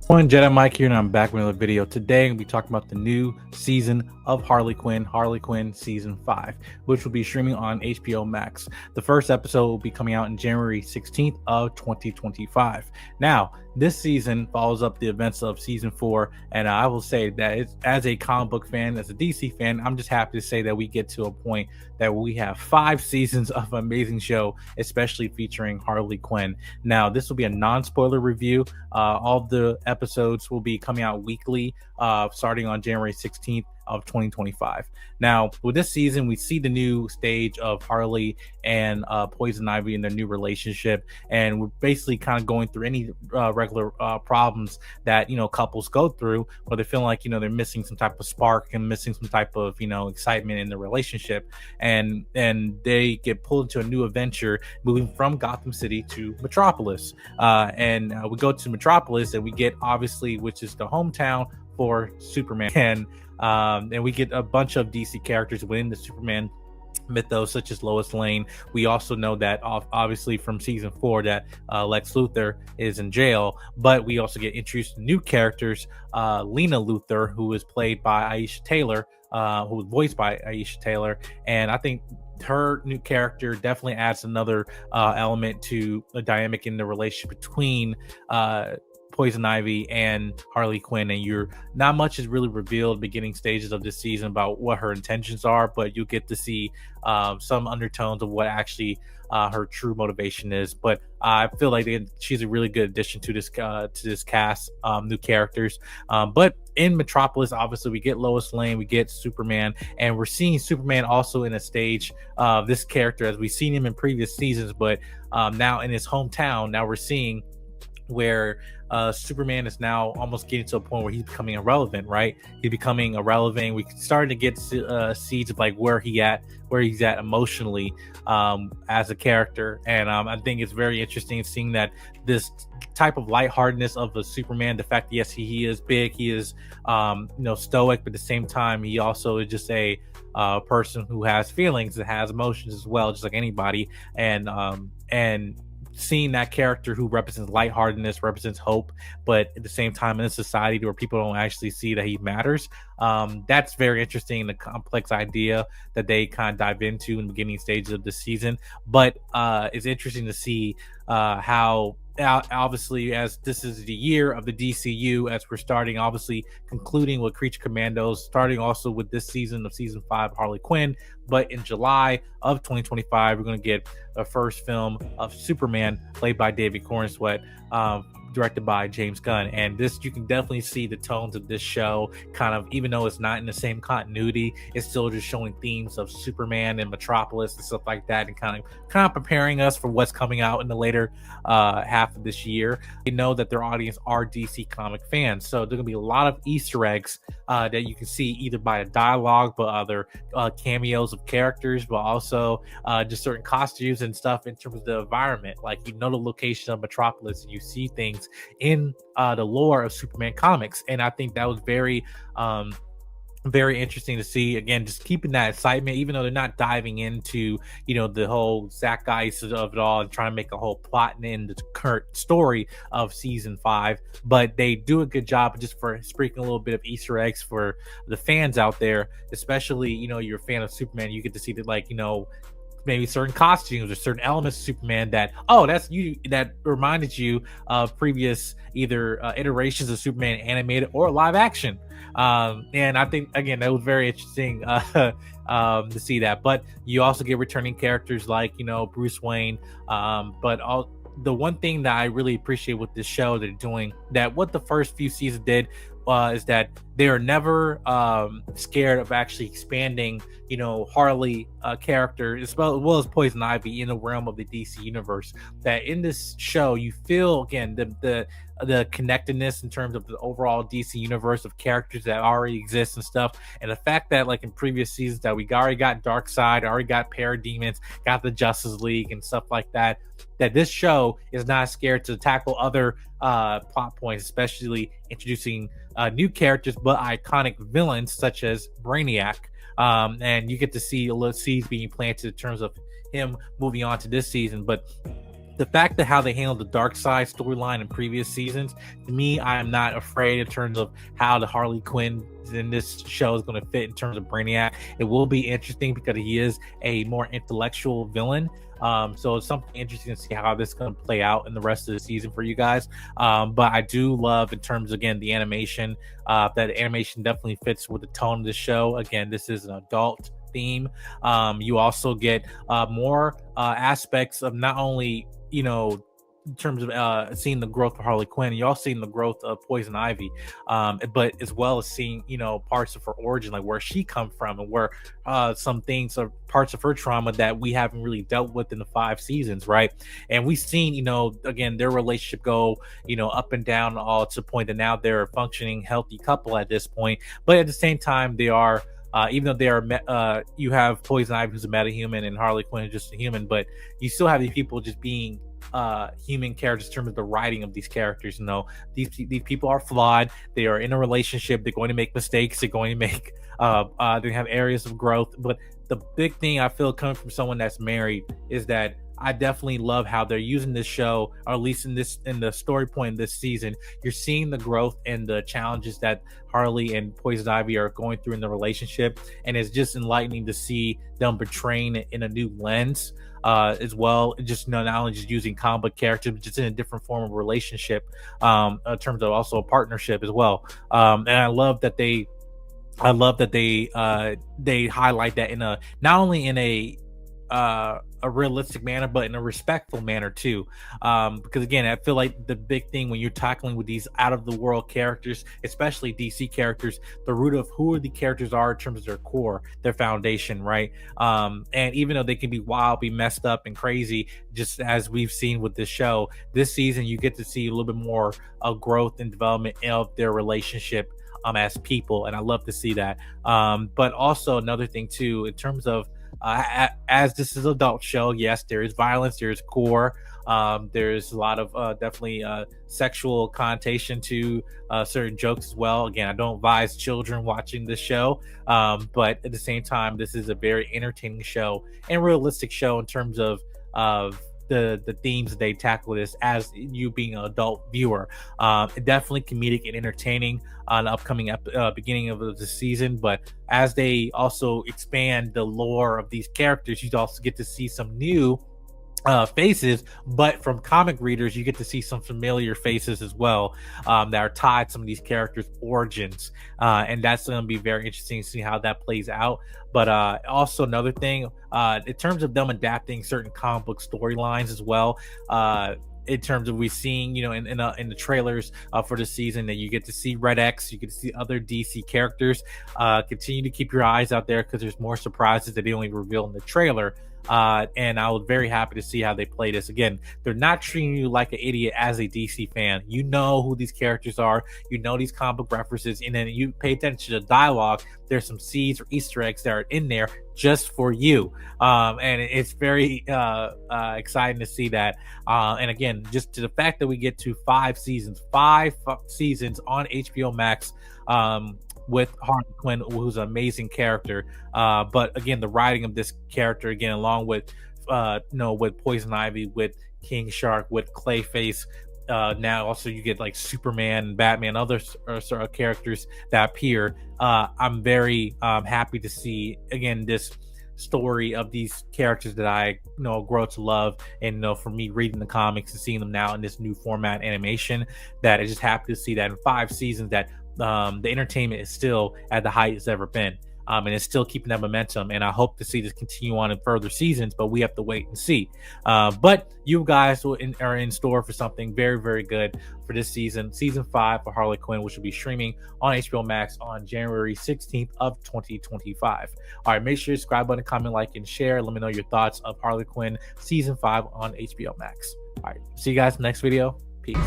One Jedi Mike here, and I'm back with another video. Today, I'm going to be talking about the new season of Harley Quinn Season 5, which will be streaming on HBO Max. The first episode will be coming out on January 16th of 2025. Now, this season follows up the events of Season 4, and I will say that as a comic book fan, as a DC fan, I'm just happy to say that we get to a point that we have 5 seasons of an amazing show, especially featuring Harley Quinn. Now, this will be a non-spoiler review. All the episodes will be coming out weekly, starting on January 16th of 2025. Now, with this season, we see the new stage of Harley and Poison Ivy and their new relationship, and we're basically kind of going through any regular problems that couples go through, where they feel like they're missing some type of spark and missing some type of excitement in the relationship, and they get pulled into a new adventure, moving from Gotham City to Metropolis, and we go to Metropolis, and we get, obviously, which is the hometown for Superman, and we get a bunch of DC characters within the Superman mythos, such as Lois Lane. We also know that obviously from Season 4 that Lex Luthor is in jail, but we also get introduced to new characters. Lena Luthor, who is played by Aisha Taylor, who was voiced by Aisha Taylor, and I think her new character definitely adds another element to the dynamic in the relationship between Poison Ivy and Harley Quinn, and not much is really revealed beginning stages of this season about what her intentions are, but you get to see some undertones of what actually her true motivation is. But I feel like she's a really good addition to this cast, new characters. But in Metropolis, obviously, we get Lois Lane, we get Superman, and we're seeing Superman also in a stage of this character as we've seen him in previous seasons, but now in his hometown. Now we're seeing where Superman is now almost getting to a point where he's becoming irrelevant, right? He's becoming irrelevant. We started to get seeds of like where he's at emotionally as a character, and I think it's very interesting seeing that this type of lightheartedness of the Superman, the fact that yes, he is big, he is stoic, but at the same time he also is just a person who has feelings and has emotions as well, just like anybody, and seeing that character who represents lightheartedness, represents hope, but at the same time in a society where people don't actually see that he matters, that's very interesting, the complex idea that they kind of dive into in the beginning stages of the season. But it's interesting to see how obviously, as this is the year of the DCU, as we're starting, obviously concluding with Creature Commandos, starting also with this season of Season 5 Harley Quinn. But in July of 2025, we're going to get a first film of Superman, played by David Corenswet, directed by James Gunn. And this, you can definitely see the tones of this show, kind of, even though it's not in the same continuity, it's still just showing themes of Superman and Metropolis and stuff like that, and kind of preparing us for what's coming out in the later half of this year. They know that their audience are DC comic fans, so there's gonna be a lot of Easter eggs that you can see either by the dialogue, but other cameos of characters, but also just certain costumes and stuff in terms of the environment. Like, the location of Metropolis, and you see things in the lore of Superman comics, and I think that was very interesting to see. Again, just keeping that excitement, even though they're not diving into the whole Zach Geis of it all and trying to make a whole plot in the current story of Season 5, but they do a good job just for sprinkling a little bit of Easter eggs for the fans out there, especially you're a fan of Superman. You get to see that, like, maybe certain costumes or certain elements of Superman that, that's you, that reminded you of previous either iterations of Superman, animated or live action. And I think, again, that was very interesting to see that. But you also get returning characters like Bruce Wayne, but the one thing that I really appreciate with this show they're doing, that what the first few seasons did, is that they are never scared of actually expanding, Harley character as well as Poison Ivy in the realm of the DC universe. That in this show you feel, again, the connectedness in terms of the overall DC universe of characters that already exist and stuff, and the fact that, like in previous seasons, that we already got Darkseid, already got Parademons, got the Justice League and stuff like that. That this show is not scared to tackle other plot points, especially introducing new characters but iconic villains such as Brainiac. And you get to see a little seeds being planted in terms of him moving on to this season. But the fact that how they handled the dark side storyline in previous seasons, to me, I am not afraid in terms of how the Harley Quinn in this show is going to fit in terms of Brainiac. It will be interesting because he is a more intellectual villain. So it's something interesting to see how this is going to play out in the rest of the season for you guys. But I do love, in terms, again, the animation, that animation definitely fits with the tone of the show. Again, this is an adult theme. You also get more aspects of not only, in terms of seeing the growth of Harley Quinn, you're also seeing the growth of Poison Ivy, but as well as seeing, parts of her origin, like where she come from, and where some things or parts of her trauma that we haven't really dealt with in the 5 seasons, right? And we've seen, again, their relationship go, up and down, all to the point that now they're a functioning, healthy couple at this point. But at the same time, they are, even though they are, you have Poison Ivy, who's a metahuman, and Harley Quinn is just a human, but you still have these people just being human characters in terms of the writing of these characters. These people are flawed. They are in a relationship. They're going to make mistakes. They're going to make they have areas of growth. But the big thing I feel coming from someone that's married is that I definitely love how they're using this show, or at least in the story point this season. You're seeing the growth and the challenges that Harley and Poison Ivy are going through in the relationship, and it's just enlightening to see them portraying it in a new lens. As well, just not only just using comic book characters, but just in a different form of relationship, in terms of also a partnership as well. And I love that they highlight that in a, not only in a realistic manner, but in a respectful manner too. Because again, I feel like the big thing when you're tackling with these out of the world characters, especially DC characters, the root of who the characters are in terms of their core, their foundation, right? And even though they can be wild, be messed up and crazy, just as we've seen with this show, this season you get to see a little bit more of growth and development of their relationship as people, and I love to see that. But also another thing too, in terms of as this is an adult show, yes, there is violence, there is gore, there's a lot of definitely sexual connotation to certain jokes as well. Again, I don't advise children watching this show, but at the same time, this is a very entertaining show and realistic show in terms of the themes that they tackle this as you being an adult viewer. Definitely comedic and entertaining on the upcoming beginning of the season, but as they also expand the lore of these characters, you also get to see some new faces, but from comic readers you get to see some familiar faces as well, that are tied to some of these characters' origins, and that's going to be very interesting to see how that plays out. But also another thing, in terms of them adapting certain comic book storylines as well, in terms of we seeing, in the trailers for the season, that you get to see Red X, you get to see other DC characters. Continue to keep your eyes out there because there's more surprises that they only reveal in the trailer. And I was very happy to see how they play this. Again, they're not treating you like an idiot as a DC fan. You know who these characters are, you know these comic book references, and then you pay attention to the dialogue. There's some seeds or Easter eggs that are in there just for you, and it's very exciting to see that. And again, just to the fact that we get to 5 seasons on HBO Max, with Harley Quinn, who's an amazing character. But again, the writing of this character, again, along with with Poison Ivy, with King Shark, with Clayface, now also you get like Superman, Batman, other sort of characters that appear. I'm very happy to see again this story of these characters that I grow to love, and for me reading the comics and seeing them now in this new format animation, that I just happy to see that in 5 seasons that the entertainment is still at the height it's ever been, and it's still keeping that momentum, and I hope to see this continue on in further seasons, but we have to wait and see. But you guys are in store for something very, very good for this season 5 for Harley Quinn, which will be streaming on HBO Max on January 16th of 2025. All right, make sure you subscribe button, comment, like, and share. Let me know your thoughts of Harley Quinn season 5 on HBO Max. All right, see you guys in the next video. Peace.